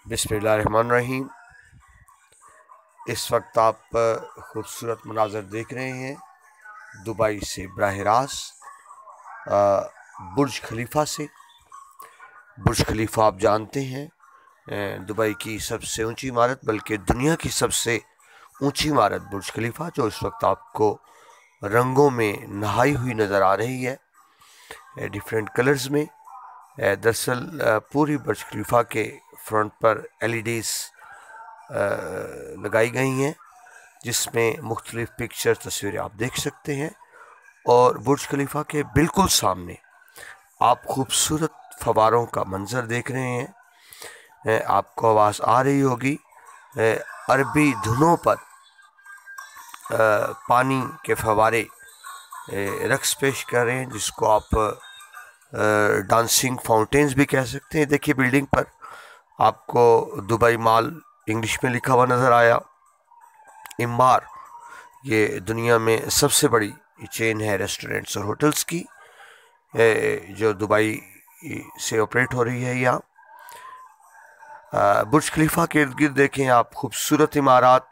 बिस्मिल्लाहिर्रहमानिर्रहीम। इस वक्त आप खूबसूरत मनाज़र देख रहे हैं दुबई से बराह रास्त बुर्ज खलीफा से। बुर्ज खलीफा आप जानते हैं दुबई की सबसे ऊंची इमारत, बल्कि दुनिया की सबसे ऊंची इमारत बुर्ज खलीफा, जो इस वक्त आपको रंगों में नहाई हुई नज़र आ रही है, डिफरेंट कलर्स में। दरअसल पूरी बुर्ज खलीफा के फ्रंट पर एलईडीज़ लगाई गई हैं, जिसमें मुख्तलिफ पिक्चर तस्वीरें आप देख सकते हैं। और बुर्ज खलीफा के बिल्कुल सामने आप खूबसूरत फवारों का मंजर देख रहे हैं। आपको आवाज़ आ रही होगी, अरबी धुनों पर पानी के फवारे रक्स पेश कर रहे हैं, जिसको आप डांसिंग फाउंटेन्स भी कह सकते हैं। देखिए, बिल्डिंग पर आपको दुबई मॉल इंग्लिश में लिखा हुआ नज़र आया। इमार ये दुनिया में सबसे बड़ी चेन है रेस्टोरेंट्स और होटल्स की, जो दुबई से ऑपरेट हो रही है यहाँ। बुर्ज खलीफा के इर्द गिर्द देखें आप, खूबसूरत इमारात,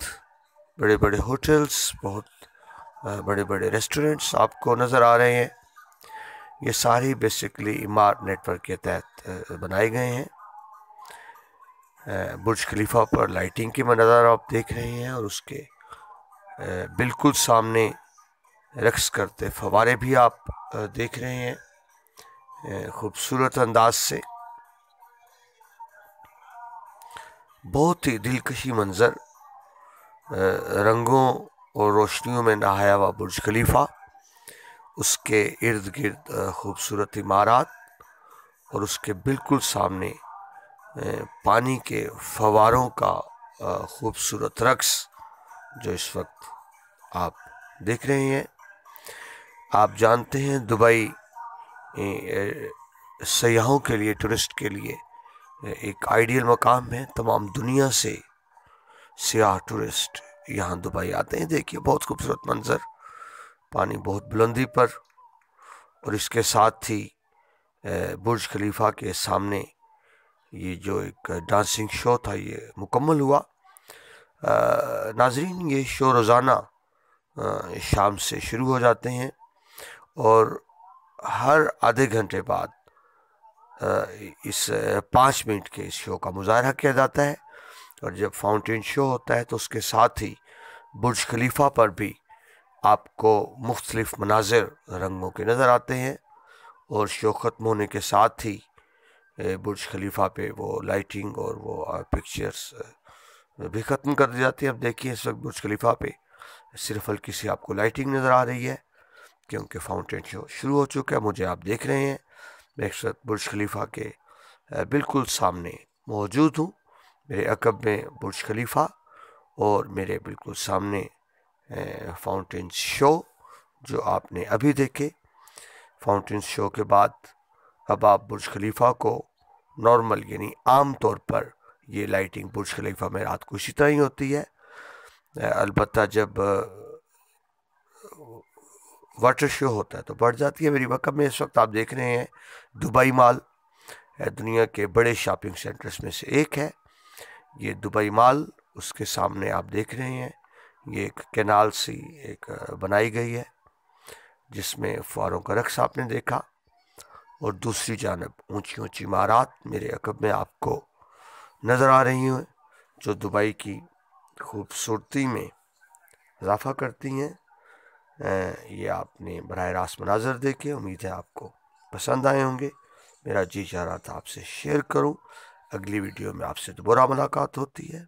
बड़े बड़े होटल्स, बहुत बड़े बड़े रेस्टोरेंट्स आपको नज़र आ रहे हैं। ये सारी बेसिकली इमार नेटवर्क के तहत बनाए गए हैं। बुर्ज खलीफा पर लाइटिंग की मंज़र आप देख रहे हैं, और उसके बिल्कुल सामने रक्स करते फवारे भी आप देख रहे हैं खूबसूरत अंदाज से। बहुत ही दिलकशी मंज़र, रंगों और रोशनियों में नहाया हुआ बुर्ज खलीफा, उसके इर्द गिर्द खूबसूरत इमारात, और उसके बिल्कुल सामने पानी के फवारों का खूबसूरत रक्स जो इस वक्त आप देख रहे हैं। आप जानते हैं दुबई सयाहों के लिए, टूरिस्ट के लिए एक आइडियल मकाम है। तमाम दुनिया से सियाह टूरिस्ट यहाँ दुबई आते हैं। देखिए, बहुत खूबसूरत मंज़र, पानी बहुत बुलंदी पर, और इसके साथ ही बुर्ज खलीफा के सामने ये जो एक डांसिंग शो था ये मुकम्मल हुआ। नाजरीन, ये शो रोज़ाना शाम से शुरू हो जाते हैं, और हर आधे घंटे बाद इस 5 मिनट के इस शो का मुजाहरा किया जाता है। और जब फाउंटेन शो होता है तो उसके साथ ही बुर्ज खलीफा पर भी आपको मुख्तलिफ मनाजिर रंगों के नज़र आते हैं। और शो ख़त्म होने के साथ ही बुर्ज खलीफा पे वो लाइटिंग और वो पिक्चर्स भी ख़त्म कर दी जाती है। अब देखिए, इस वक्त बुर्ज खलीफा पे सिर्फ हल्की सी आपको लाइटिंग नज़र आ रही है, क्योंकि फाउंटेन शो शुरू हो चुका है। मुझे आप देख रहे हैं, मैं इस वक्त बुर्ज खलीफा के बिल्कुल सामने मौजूद हूँ। मेरे अक़ब में बुर्ज खलीफा, और मेरे बिल्कुल सामने फाउंटेन शो जो आपने अभी देखे। फाउंटेन शो के बाद अब आप बुर्ज खलीफा को नॉर्मल, यानी आम तौर पर ये लाइटिंग बुर्ज खलीफा में रात को इसी तरह ही होती है। अलबत्ता जब वाटर शो होता है तो बढ़ जाती है। मेरी वक़्त में इस वक्त आप देख रहे हैं दुबई मॉल दुनिया के बड़े शॉपिंग सेंटर्स में से एक है। ये दुबई मॉल, उसके सामने आप देख रहे हैं ये एक कैनाल सी एक बनाई गई है, जिसमें फुआरों का रक्स आपने देखा, और दूसरी जानब ऊंची ऊंची इमारात मेरे अक़ब में आपको नज़र आ रही हैं, जो दुबई की खूबसूरती में इजाफ़ा करती हैं। ये आपने बराह रास्त मनाज़र देखे, उम्मीद है आपको पसंद आए होंगे। मेरा जी चाह रहा था आपसे शेयर करूं। अगली वीडियो में आपसे दोबारा मुलाकात होती है।